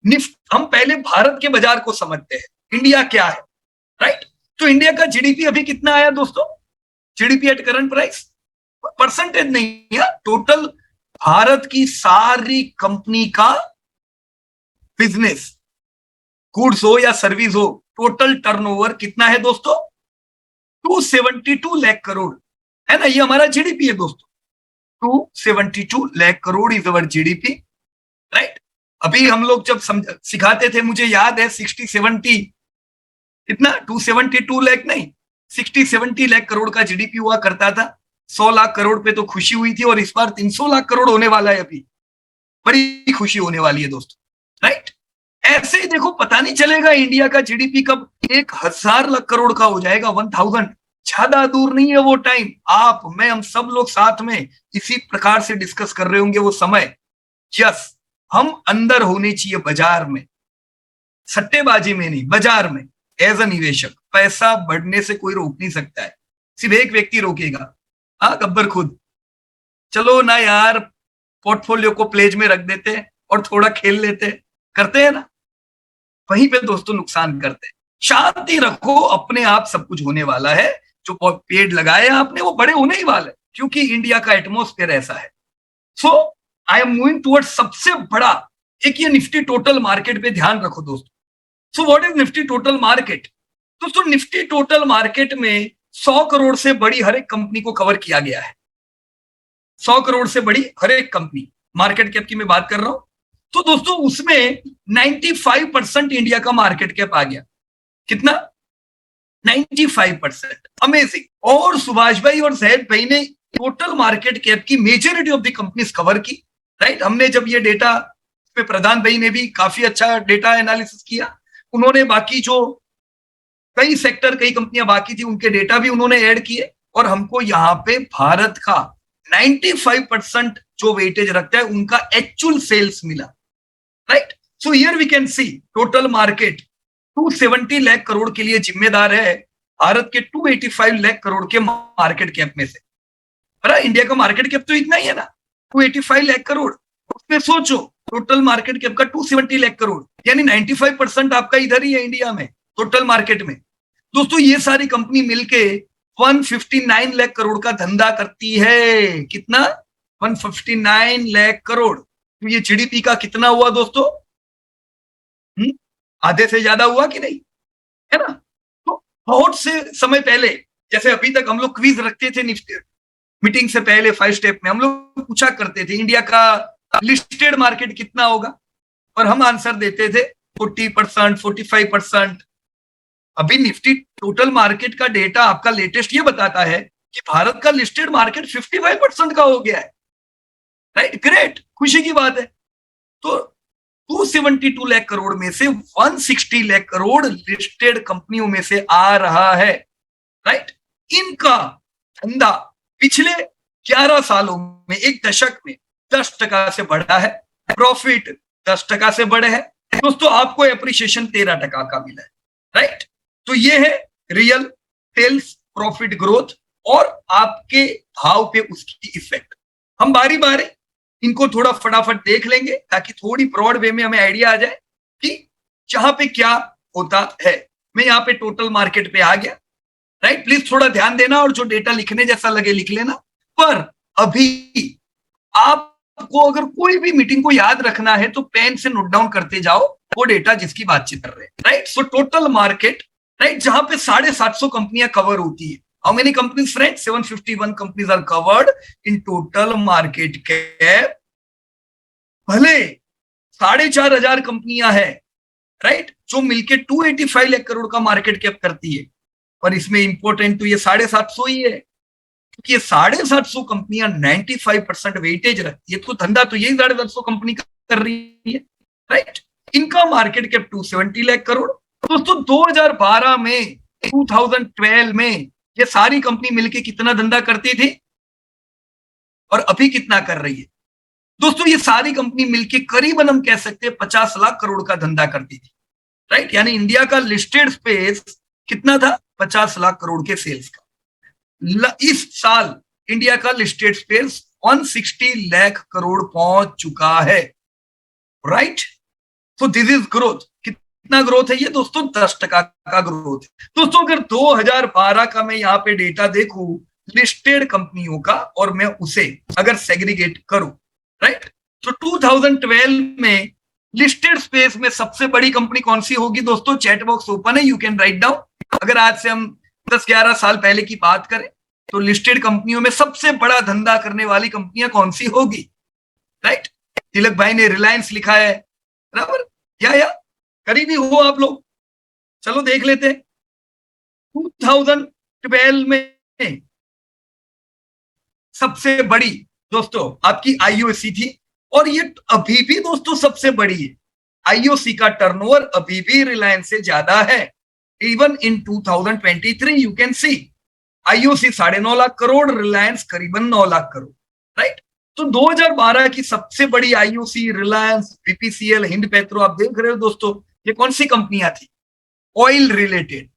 NIFT, हम पहले भारत के बाजार को समझते हैं, इंडिया क्या है, राइट। तो इंडिया का जीडीपी अभी कितना आया दोस्तों, GDP at current price, percentage नहीं है, टोटल भारत की सारी कंपनी का बिजनेस, गुड्स हो या सर्विस हो, टोटल टर्नओवर कितना है दोस्तों, 272 लाख करोड़ है ना, ये हमारा जीडीपी है दोस्तों, 272 lakh crore is our GDP, right. अभी हम लोग जब सिखाते थे, मुझे याद है 60-70, कितना 272 लाख नहीं, 60-70 लाख करोड़ का जीडीपी हुआ करता था। 100 लाख करोड़ पे तो खुशी हुई थी, और इस बार 300 लाख करोड़ होने वाला है, अभी बड़ी खुशी होने वाली है दोस्तों, राइट। ऐसे ही देखो, पता नहीं चलेगा इंडिया का जीडीपी कब 1000 लाख करोड़ का हो जाएगा, 1000, ज्यादा दूर नहीं है वो टाइम। आप, मैं, हम सब लोग साथ में इसी प्रकार से डिस्कस कर रहे होंगे वो समय। यस, हम अंदर होने चाहिए बाजार में, सट्टेबाजी में नहीं, बाजार में। एज अ निवेशक पैसा बढ़ने से कोई रोक नहीं सकता है, सिर्फ एक व्यक्ति रोकेगा, हाँ, गब्बर खुद। चलो ना यार, पोर्टफोलियो को प्लेज में रख देते हैं और थोड़ा खेल लेते हैं, करते हैं ना, वहीं पे दोस्तों नुकसान करते हैं। शांति रखो, अपने आप सब कुछ होने वाला है, जो पेड़ लगाए आपने वो बड़े होने ही वाले, क्योंकि इंडिया का एटमोस्फेयर ऐसा है। सो आई एम मूविंग टुवर्ड सबसे बड़ा, एक ये निफ्टी टोटल मार्केट पे ध्यान रखो दोस्तों। So what is Nifty total market दोस्तों, निफ्टी टोटल मार्केट में 100 करोड़ से बड़ी हर एक कंपनी को कवर किया गया है, 100 करोड़ से बड़ी हर एक कंपनी, मार्केट कैप की मैं बात कर रहा हूं। तो दोस्तों उसमें 95% इंडिया का मार्केट कैप आ गया, कितना, 95%, अमेजिंग। और सुभाष भाई और जैद भाई ने टोटल मार्केट कैप की majority of the companies cover की, राइट। हमने जब ये डेटा पे, प्रधान भाई ने भी काफी अच्छा डेटा एनालिसिस किया, उन्होंने बाकी जो कई सेक्टर, कई कंपनियां बाकी थी उनके डेटा भी उन्होंने ऐड किए, और हमको यहाँ पे भारत का 95% जो वेटेज रखता है उनका एक्चुअल सेल्स मिला, right. So here we can see total market 270 lakh crore के लिए जिम्मेदार है, भारत के 285 लाख करोड़ के मार्केट कैप में से। अरे इंडिया का मार्केट कैप तो इतना ही है ना, 285 लाख करोड़, उसमें सोचो टोटल मार्केट कैप का 270 लाख करोड़, यानी 95% आपका इधर ही है इंडिया में, टोटल मार्केट में। दोस्तों ये सारी कंपनी मिलके 159 लाख करोड़ का धंधा करती है, कितना, 159 लाख करोड़। तो ये जीडीपी का कितना हुआ दोस्तों, आधे से ज्यादा हुआ कि नहीं, है ना। तो बहुत से समय पहले, जैसे अभी तक हम लोग क्विज रखते थे मीटिंग से पहले, 5 स्टेप में हम लोग पूछा करते थे इंडिया का लिस्टेड मार्केट कितना होगा, और हम आंसर देते थे 40%, 45%। अभी निफ्टी टोटल मार्केट का डेटा आपका लेटेस्ट ये बताता है कि भारत का लिस्टेड मार्केट 55% का हो गया है, राइट, ग्रेट, खुशी की बात है। तो 272 लाख करोड़ में से 160 लाख करोड़ लिस्टेड कंपनियों में से आ रहा है, राइट। इनका धंधा पिछले 11 सालों में, एक दशक में 10% से बढ़ा है, प्रॉफिट 10% से बढ़े है दोस्तों, आपको एप्रिसिएशन 13% का मिला है, राइट। तो ये है रियल सेल्स प्रॉफिट ग्रोथ और आपके भाव पे उसकी इफेक्ट। हम बारी बारी इनको थोड़ा फटाफट देख लेंगे ताकि थोड़ी ब्रॉड वे में हमें आइडिया आ जाए कि जहां पे क्या होता है। मैं यहाँ पे टोटल मार्केट पे आ गया, राइट। प्लीज थोड़ा ध्यान देना, और जो डेटा लिखने जैसा लगे लिख लेना, पर अभी आपको अगर कोई भी मीटिंग को याद रखना है तो पेन से नोट डाउन करते जाओ वो डेटा जिसकी बातचीत कर रहे हैं, right. So total market, right, जहां पे 750 कंपनियां कवर होती है। How many companies friends, 751 companies are covered in total market cap. भले 4,500 कंपनियां हैं, राइट, जो मिलके 285 लाख करोड़ का मार्केट कैप करती है, पर इसमें इंपॉर्टेंट तो ये 750 ही है, क्योंकि ये 750 कंपनियां 95% वेटेज रखती है, तो धंधा तो यही 750 कंपनी कर रही है, राइट। इनका मार्केट कैप 270 लाख करोड़। दोस्तों 2012 में, 2012 में ये सारी कंपनी मिलके कितना धंधा करती थी और अभी कितना कर रही है दोस्तों, ये सारी कंपनी मिलके करीबन हम कह सकते हैं 50 लाख करोड़ का धंधा करती थी, राइट। यानी इंडिया का लिस्टेड स्पेस कितना था, 50 लाख करोड़ के सेल्स का। इस साल इंडिया का लिस्टेड स्पेस 160 लाख करोड़ पहुंच चुका है, right. So this is growth. कितना ग्रोथ है ये दोस्तों? 10% का ग्रोथ है दोस्तों। अगर 2012 का मैं यहाँ पे डेटा देखूं लिस्टेड कंपनियों का और मैं उसे अगर सेग्रीगेट करूं, राइट, तो 2012 में लिस्टेड स्पेस में सबसे बड़ी कंपनी कौन सी होगी दोस्तों? चैट बॉक्स ओपन है, यू कैन राइट डाउन। अगर आज से हम 10-11 साल पहले की बात करें तो लिस्टेड कंपनियों में सबसे बड़ा धंधा करने वाली कंपनियां कौन सी होगी? राइट, तिलक भाई ने रिलायंस लिखा है, बराबर, या करीबी हो आप लोग? चलो देख लेते हैं। 2012 में सबसे बड़ी दोस्तों आपकी आईओसी थी, और ये अभी भी दोस्तों सबसे बड़ी है। आईओसी का टर्नओवर अभी भी रिलायंस से ज्यादा है। Even in 2023 you can see IOC 9.5 lakh crore, Reliance करीबन 9 लाख करोड़, राइट। तो 2012 की सबसे बड़ी IOC, Reliance, BPCL, Hind petro, आप देख रहे हो दोस्तों ये कौन सी कंपनियां थी? ऑयल रिलेटेड,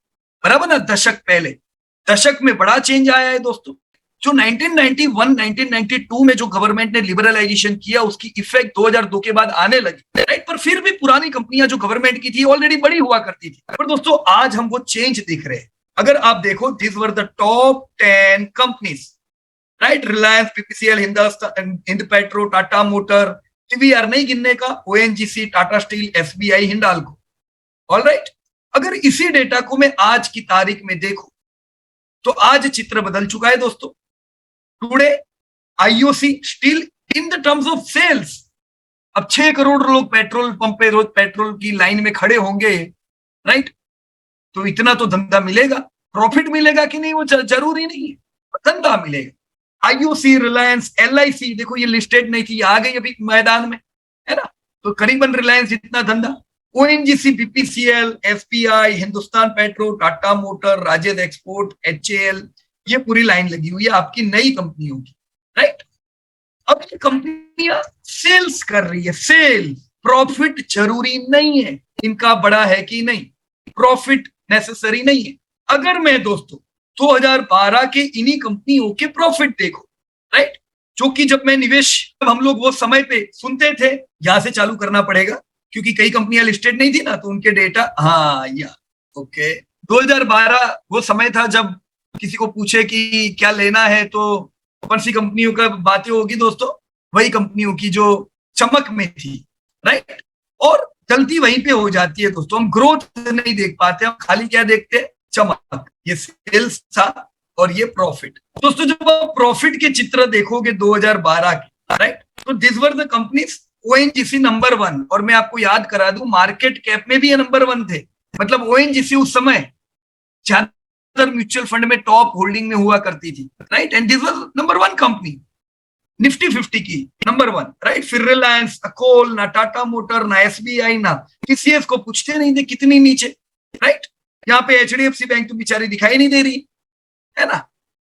बराबर ना? दशक पहले, दशक में बड़ा चेंज आया है दोस्तों। जो 1991 1992 में जो गवर्नमेंट ने लिबरलाइजेशन किया उसकी इफेक्ट 2002 के बाद आने लगी, राइट। पर फिर भी पुरानी कंपनियां जो गवर्नमेंट की थी ऑलरेडी बड़ी हुआ करती थी। पर दोस्तों आज हम वो चेंज दिख रहे हैं। अगर आप देखो this were the top 10 companies, right, Reliance, BPCL, Hind petro, Tata motor, TVR नहीं गिनने का, ONGC, Tata steel, SBI, Hindalco, all right. अगर इसी डेटा को मैं आज की तारीख में देखूं तो आज चित्र बदल चुका है दोस्तों। Today IOC still in the terms of sales, अब 6 करोड़ लोग पेट्रोल पंप पे रोज पेट्रोल की लाइन में खड़े होंगे, राइट, तो इतना तो धंधा मिलेगा। प्रॉफिट मिलेगा कि नहीं वो जरूरी नहीं है, धंधा मिलेगा। आईओसी, रिलायंस, एलआईसी, देखो ये लिस्टेड नहीं थी, आ गई अभी मैदान में, है ना, तो करीबन रिलायंस जितना धंधा। ONGC, BPCL, SBI, Hindustan petro, Tata motor, राजेद एक्सपोर्ट, एचएएल, ये पूरी लाइन लगी हुई है आपकी नई कंपनियों की, राइट। अब ये कंपनियां सेल्स कर रही है, सेल, प्रॉफिट जरूरी नहीं है इनका बड़ा है कि नहीं, प्रॉफिट नेसेसरी नहीं है। अगर मैं दोस्तों 2012 के इन्हीं कंपनियों के प्रॉफिट देखो, राइट, जो कि जब मैं निवेश, जब हम लोग वो समय पे सुनते थे, यहां से चालू करना पड़ेगा क्योंकि कई कंपनियां लिस्टेड नहीं थी ना, तो उनके डेटा, हाँ या ओके, 2012 वो समय था जब किसी को पूछे कि क्या लेना है तो कौन सी कंपनियों का बातें होगी दोस्तों? वही कंपनियों की जो चमक में थी, राइट, और गलती वहीं पे हो जाती है दोस्तों। हम ग्रोथ नहीं देख पाते, हम खाली क्या देखते हैं? चमक। ये सेल्स था और ये प्रॉफिट। दोस्तों जब आप प्रॉफिट के चित्र देखोगे 2012 के, राइट, तो this were the companies. ONGC number 1, और मैं आपको याद करा दूं मार्केट कैप में भी ये नंबर 1 थे। मतलब ओएनजीसी उस समय ज्यादातर म्यूचुअल फंड में टॉप होल्डिंग में हुआ करती थी, right, and this was number 1 company, Nifty 50 की नंबर 1, राइट। फिर रिलायंस, अकोल, ना टाटा मोटर, ना एसबीआई, ना टीसीएस को पूछते नहीं थे कितनी नीचे, राइट। यहाँ पे एचडीएफसी बैंक तो बेचारी दिखाई नहीं दे रही है ना।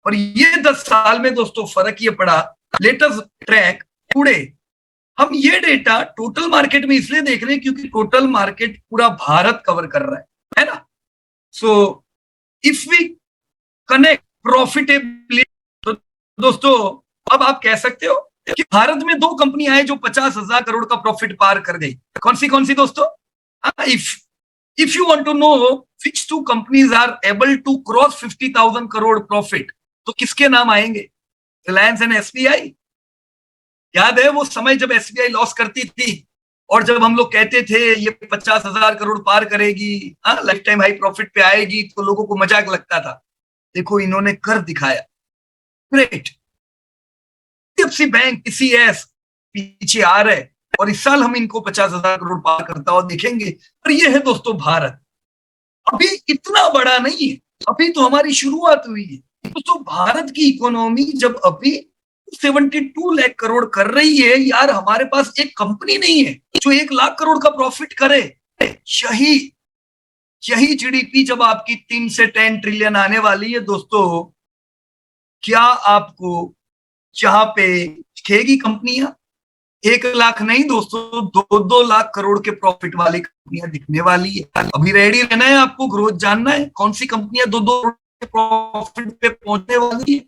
और ये 10 साल में दोस्तों फर्क ये पड़ा। लेटेस्ट ट्रैक टुडे, हम ये डेटा टोटल मार्केट में इसलिए देख रहे हैं क्योंकि टोटल मार्केट पूरा भारत कवर कर रहा है ना। So if we connect profitability, तो दोस्तों अब आप कह सकते हो कि भारत में 2 कंपनियां हैं जो 50,000 करोड़ का प्रॉफिट पार कर गई। कौन सी दोस्तों? If you want to know which 2 companies are able to cross 50,000 crore profit, तो किसके नाम आएंगे? Reliance and SBI. याद है वो समय जब एसबीआई लॉस करती थी और जब हम लोग कहते थे ये 50,000 करोड़ पार करेगी, लाइफ टाइम हाई प्रॉफिट पे आएगी, तो लोगों को मजाक लगता था। देखो इन्होंने कर दिखाया, ग्रेट। एचडीएफसी बैंक, टीसीएस पीछे आ रहे और इस साल हम इनको 50,000 करोड़ पार करता हुआ देखेंगे। और ये है दोस्तों भारत, अभी इतना बड़ा नहीं है, अभी तो हमारी शुरुआत हुई है दोस्तों। भारत की इकोनॉमी जब अभी 72 लाख करोड़ कर रही है, यार हमारे पास एक कंपनी नहीं है जो 1 लाख करोड़ का प्रॉफिट करे। यही जीडीपी जब आपकी 3 से 10 ट्रिलियन आने वाली है दोस्तों, क्या आपको जहां पे दिखेगी कंपनियां 1 लाख नहीं दोस्तों, 2-2 लाख करोड़ के प्रॉफिट वाली कंपनियां दिखने वाली है। अभी रेडी रहना है आपको, ग्रोथ जानना है, कौन सी कंपनियां 2-2 करोड़ के प्रॉफिट पे पहुंचने वाली है।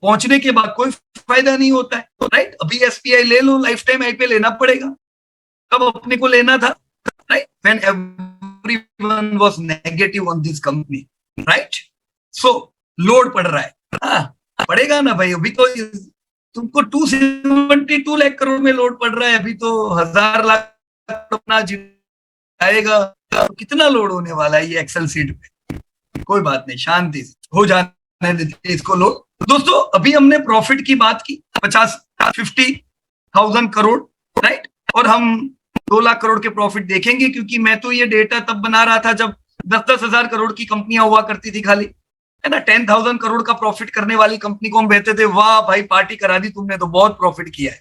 पहुंचने के बाद कोई फायदा नहीं होता है, राइट। अभी एसबीआई ले लो, लाइफ टाइम आई पे लेना पड़ेगा, कब अपने को लेना था, right. when everyone was negative on this company, right? So load पड़ रहा है, पड़ेगा ना भाई। अभी तो तुमको 272 लाख करोड़ में लोड पड़ रहा है, अभी तो 1000 लाख अपना आएगा तो कितना लोड होने वाला है ये एक्सेल सीट पे। कोई बात नहीं, शांति से हो जाने देते इसको लोड। दोस्तों अभी हमने प्रॉफिट की बात की 50,000 करोड़, राइट, और हम 2 लाख करोड़ के प्रॉफिट देखेंगे, क्योंकि मैं तो ये डेटा तब बना रहा था जब 10-10 हजार करोड़ की कंपनियां हुआ करती थी खाली, है ना। 10,000 करोड़ का प्रॉफिट करने वाली कंपनी को हम कहते थे वाह भाई पार्टी करा दी तुमने, तो बहुत प्रॉफिट किया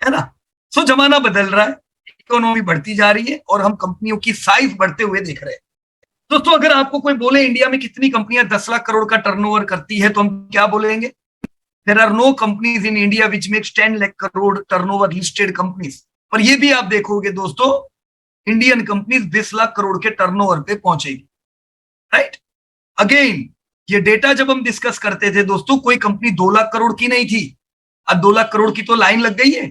है ना। सो जमाना बदल रहा है, इकोनॉमी बढ़ती जा रही है और हम कंपनियों की साइज बढ़ते हुए देख रहे हैं। दोस्तों अगर आपको कोई बोले इंडिया में कितनी कंपनियां 10 लाख करोड़ का टर्नओवर करती है, तो हम क्या बोलेंगे? There are no companies in India which makes 10 lakh crore turnover, listed companies. पर ये भी आप देखोगे दोस्तों, इंडियन कंपनीज 20 लाख करोड़ के टर्नओवर पे पहुंचेगी, राइट। अगेन ये डेटा जब हम डिस्कस करते थे दोस्तों, कोई कंपनी 2 लाख करोड़ की नहीं थी, अब 2 लाख करोड़ की तो लाइन लग गई है,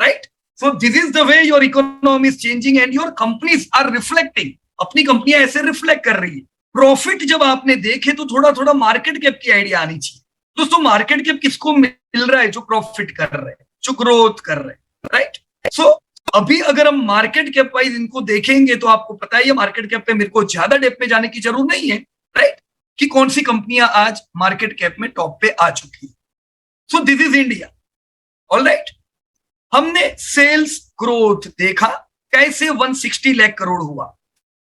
right. So this is the way your economy is changing and your companies are reflecting. अपनी कंपनियां ऐसे रिफ्लेक्ट कर रही है। प्रॉफिट जब आपने देखे तो थोड़ा थोड़ा मार्केट कैप की आइडिया आनी चाहिए। दोस्तों मार्केट कैप किसको मिल रहा है? जो प्रॉफिट कर रहे हैं, जो ग्रोथ कर रहे हैं, राइट। सो अभी अगर हम मार्केट कैप वाइज इनको देखेंगे तो आपको पता है मार्केट कैप पे मेरे को ज्यादा डेप्थ में जाने की जरूरत नहीं है, राइट, कि कौन सी कंपनियां आज मार्केट कैप में टॉप पे आ चुकी है। सो दिस इज इंडिया, ऑलराइट। हमने सेल्स ग्रोथ देखा कैसे 160 लाख करोड़ हुआ।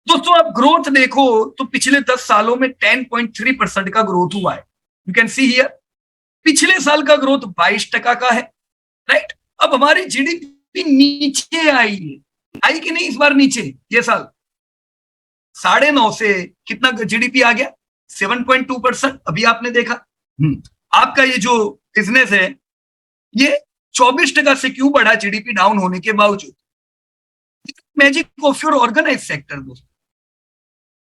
दोस्तों आप ग्रोथ देखो तो पिछले 10 सालों में 10.3% का ग्रोथ हुआ है। यू कैन सी हियर, पिछले साल का ग्रोथ 22% का है, राइट। अब हमारी जीडीपी नीचे आई है, आई कि नहीं इस बार नीचे? ये साल 9.5 से कितना जीडीपी आ गया? 7.2%। अभी आपने देखा आपका ये जो बिजनेस है ये 24% से क्यों बढ़ा जीडीपी डाउन होने के बावजूद? Magic of your organise sector. दोस्तों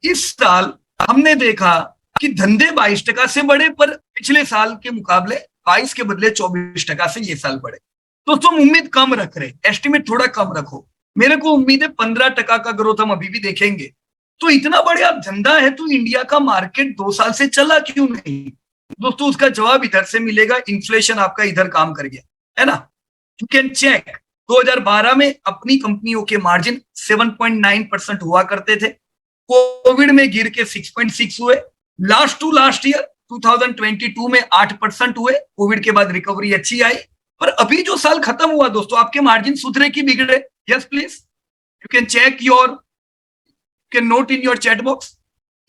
इस साल हमने देखा कि धंधे 22% से बढ़े, पर पिछले साल के मुकाबले 22 के बदले 24% से ये साल बढ़े। दोस्तों उम्मीद कम रख रहे, एस्टिमेट थोड़ा कम रखो। मेरे को उम्मीद है 15% का ग्रोथ हम अभी भी देखेंगे। तो इतना बढ़िया धंधा है तो इंडिया का मार्केट 2 साल से चला क्यों नहीं? दोस्तों उसका जवाब इधर से मिलेगा, इन्फ्लेशन आपका इधर काम कर गया, है ना। यू कैन चेक 2012 में अपनी कंपनियों के मार्जिन 7.9% हुआ करते थे, कोविड में गिर के 6.6 हुए। लास्ट टू लास्ट ईयर 2022 में 8% हुए, कोविड के बाद रिकवरी अच्छी आई। पर अभी जो साल खत्म हुआ दोस्तों, आपके मार्जिन सुधरे कि बिगड़े? Yes please, you can check your, can note in your chat box.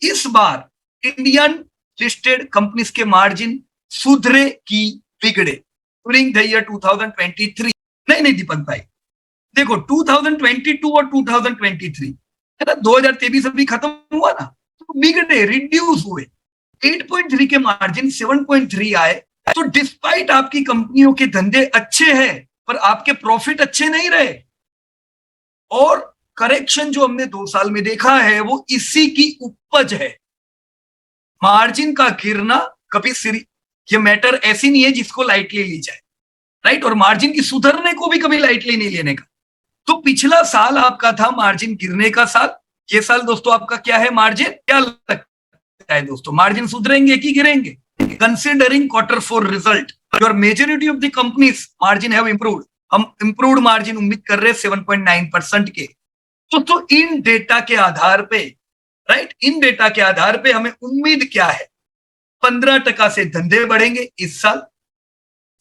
इस बार इंडियन लिस्टेड कंपनीज के मार्जिन सुधरे कि बिगड़े ड्यूरिंग द ईयर 2023? नहीं दीपक भाई, देखो 2022 और 2023 है ना, 2023 अभी खत्म हुआ ना, तो बिगड़े, रिड्यूस हुए। 8.3 के मार्जिन 7.3 आए। तो डिस्पाइट आपकी कंपनियों के धंधे अच्छे हैं पर आपके प्रॉफिट अच्छे नहीं रहे। और करेक्शन जो हमने 2 साल में देखा है वो इसी की उपज है। मार्जिन का गिरना कभी ये मैटर ऐसी नहीं है जिसको लाइटली ली जाए, राइट। और मार्जिन की सुधरने को भी कभी लाइटली नहीं लेने का। तो पिछला साल आपका था मार्जिन गिरने का साल, ये साल दोस्तों आपका क्या है? मार्जिन क्या लगता है दोस्तों, मार्जिन सुधरेंगे कि गिरेंगे? Considering Q4 result, your majority of the companies margin have improved. हम इंप्रूव्ड मार्जिन उम्मीद कर रहे हैं 7.9% के। तो इन डेटा के आधार पे, राइट, इन डेटा के आधार पे हमें उम्मीद क्या है? 15% से धंधे बढ़ेंगे इस साल,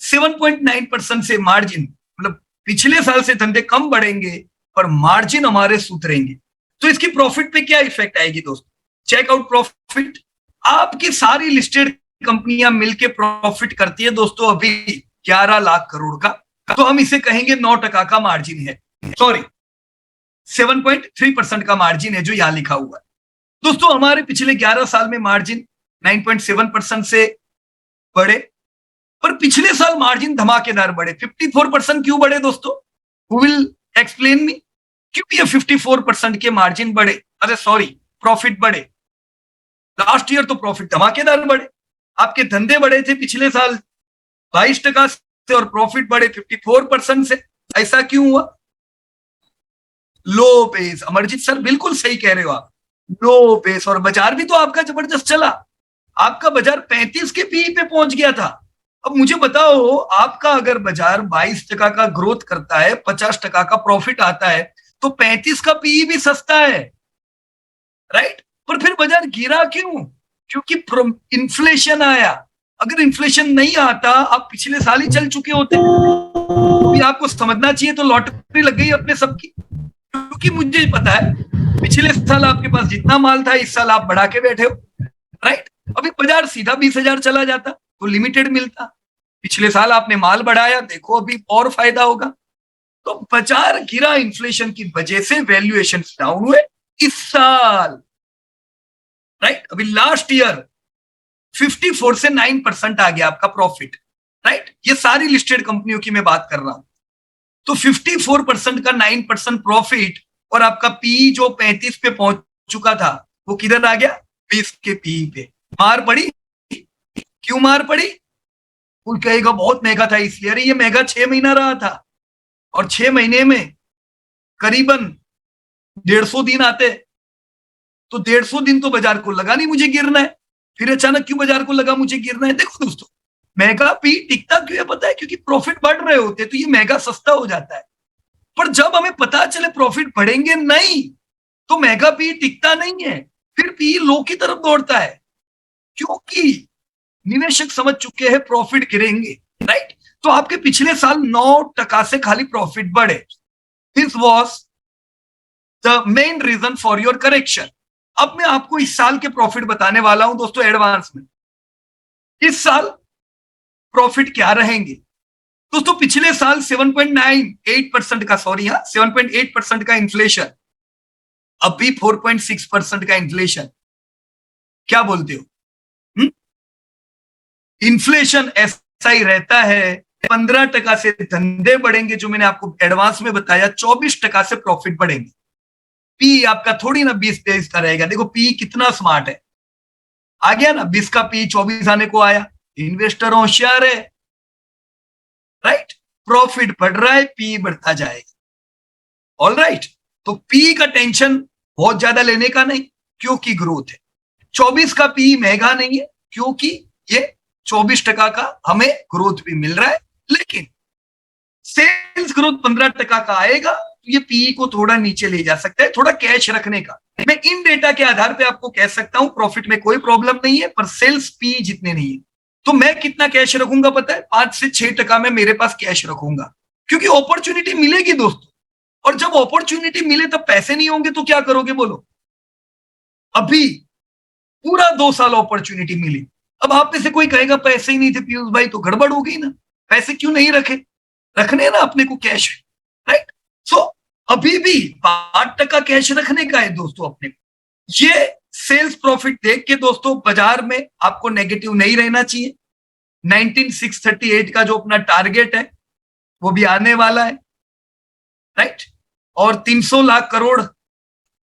7.9% से मार्जिन, मतलब पिछले साल से धंधे कम बढ़ेंगे पर मार्जिन हमारे सुधरेंगे। तो इसकी प्रॉफिट पे क्या इफेक्ट आएगी दोस्तों? Check out profit. आपकी सारी लिस्टेड कंपनियां मिलके प्रॉफिट करती है दोस्तों अभी 11 लाख करोड़ का, तो हम इसे कहेंगे 9% का मार्जिन है, सॉरी 7.3% का मार्जिन है जो यहां लिखा हुआ है। दोस्तों हमारे पिछले 11 साल में मार्जिन 9.7% से बढ़े, पर पिछले साल मार्जिन धमाकेदार बढ़े। 54% क्यों बढ़े दोस्तों? Who will explain me? क्यों ये 54% के मार्जिन बढ़े? अरे सॉरी, प्रॉफिट बढ़े। लास्ट ईयर तो प्रॉफिट धमाकेदार बढ़े, आपके धंधे बढ़े थे पिछले साल 22% से और प्रॉफिट बढ़े 54% से। ऐसा क्यों हुआ? लो बेस। अमरजीत सर बिल्कुल सही कह रहे हो आप, लो बेस। और बाजार भी तो आपका जबरदस्त चला, आपका बाजार 35 के पीई पे पहुंच गया था। अब मुझे बताओ, आपका अगर बाजार 22% का ग्रोथ करता है, 50% का प्रॉफिट आता है, तो 35 का पीई भी सस्ता है, राइट। पर फिर बाजार गिरा क्यों? क्योंकि इन्फ्लेशन आया। अगर इन्फ्लेशन नहीं आता, आप पिछले साल ही चल चुके होते। अभी आपको समझना चाहिए, तो लॉटरी लग गई अपने सबकी। क्योंकि मुझे पता है पिछले साल आपके पास जितना माल था, इस साल आप बढ़ा के बैठे हो, राइट। अभी बाजार सीधा 20,000 चला जाता तो लिमिटेड मिलता। पिछले साल आपने माल बढ़ाया, देखो अभी और फायदा होगा। तो बाजार गिरा इन्फ्लेशन की वजह से, वैल्यूएशन डाउन हुए इस साल, राइट। अभी लास्ट ईयर 54 से 9% आ गया आपका प्रॉफिट, राइट। ये सारी लिस्टेड कंपनियों की मैं बात कर रहा हूं। तो 54% का 9% प्रॉफिट, और आपका पी जो 35 पे पहुंच चुका था, वो किधर आ गया? 20 के पी पे। मार पड़ी। क्यों मार पड़ी? कोई कहेगा बहुत महंगा था इसलिए। अरे ये महंगा 6 महीना रहा था, और 6 महीने में करीबन 150 दिन आते, तो 150 दिन तो बाजार को लगा नहीं मुझे गिरना है। फिर अचानक क्यों बाजार को लगा मुझे गिरना है? देखो दोस्तों, महंगा पी टिकता क्यों है पता है? क्योंकि प्रॉफिट बढ़ रहे होते हैं, तो ये महंगा सस्ता हो जाता है। पर जब हमें पता चले प्रॉफिट बढ़ेंगे नहीं, तो महंगा पी टिकता नहीं है, फिर पी लो की तरफ दौड़ता है, क्योंकि निवेशक समझ चुके हैं प्रॉफिट गिरेंगे, राइट। तो आपके पिछले साल 9% से खाली प्रॉफिट बढ़े। This was the main reason for your correction. अब मैं आपको इस साल के प्रॉफिट बताने वाला हूं दोस्तों, एडवांस में। इस साल प्रॉफिट क्या रहेंगे दोस्तों? पिछले साल 7.98% का, सॉरी हाँ, 7.8% का इन्फ्लेशन, अभी 4.6% का इन्फ्लेशन। क्या बोलते हो? इन्फ्लेशन ऐसा ही रहता है। 15% से धंधे बढ़ेंगे, जो मैंने आपको एडवांस में बताया। 24% से प्रॉफिट बढ़ेंगे। पी आपका थोड़ी ना 20-23 का रहेगा। देखो पी कितना स्मार्ट है, आ गया ना 20 का पी 24 आने को आया। इन्वेस्टर होशियार है, राइट। प्रॉफिट बढ़ रहा है, पी बढ़ता जाएगा, ऑल राइट। तो पी का टेंशन बहुत ज्यादा लेने का नहीं, क्योंकि ग्रोथ है। 24 का पी महंगा नहीं है, क्योंकि ये 24% का हमें ग्रोथ भी मिल रहा है। लेकिन सेल्स ग्रोथ 15% का आएगा, तो ये पी को थोड़ा नीचे ले जा सकता है, थोड़ा कैश रखने का। मैं इन डेटा के आधार पे आपको कह सकता हूं प्रॉफिट में कोई प्रॉब्लम नहीं है, पर सेल्स पी जितने नहीं है। तो मैं कितना कैश रखूंगा पता है? 5 से 6% में मेरे पास कैश रखूंगा, क्योंकि अपॉर्चुनिटी मिलेगी दोस्तों। और जब अपॉर्चुनिटी मिले तब पैसे नहीं होंगे, तो क्या करोगे बोलो? अभी पूरा 2 साल अपॉर्चुनिटी मिली, अब आप में से कोई कहेगा पैसे ही नहीं थे पीयूष भाई, तो गड़बड़ हो गई ना। पैसे क्यों नहीं रखे? रखने ना अपने को कैश, राइट। सो अभी भी 5% कैश रखने का है दोस्तों अपने को। ये सेल्स प्रॉफिट देख के दोस्तों, बाजार में आपको नेगेटिव नहीं रहना चाहिए। 19,638 का जो अपना टारगेट है, वो भी आने वाला है, राइट। और 300 लाख करोड़,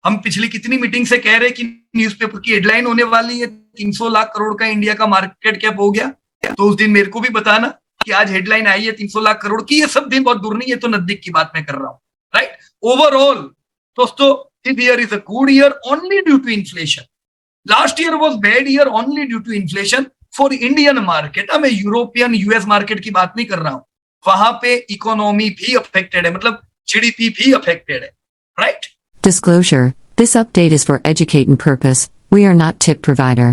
हम पिछली कितनी मीटिंग से कह रहे हैं कि न्यूज़पेपर की हेडलाइन होने वाली है, 300 लाख करोड़ का इंडिया का मार्केट कैप हो गया। तो उस दिन मेरे को भी बताना कि आज हेडलाइन आई है 300 लाख करोड़ की। ये सब दिन बहुत दूर नहीं है, तो नजदीक की बात मैं कर रहा हूं, राइट। ओवरऑल दोस्तों, this year is a good year only due to inflation. Last year was bad year only due to inflation for Indian market. मैं यूरोपियन यूएस मार्केट की बात नहीं कर रहा हूं, वहां पे इकोनॉमी भी अफेक्टेड है, मतलब जीडीपी भी अफेक्टेड है, right. Disclosure: This update is for educating purpose. We are not tip provider.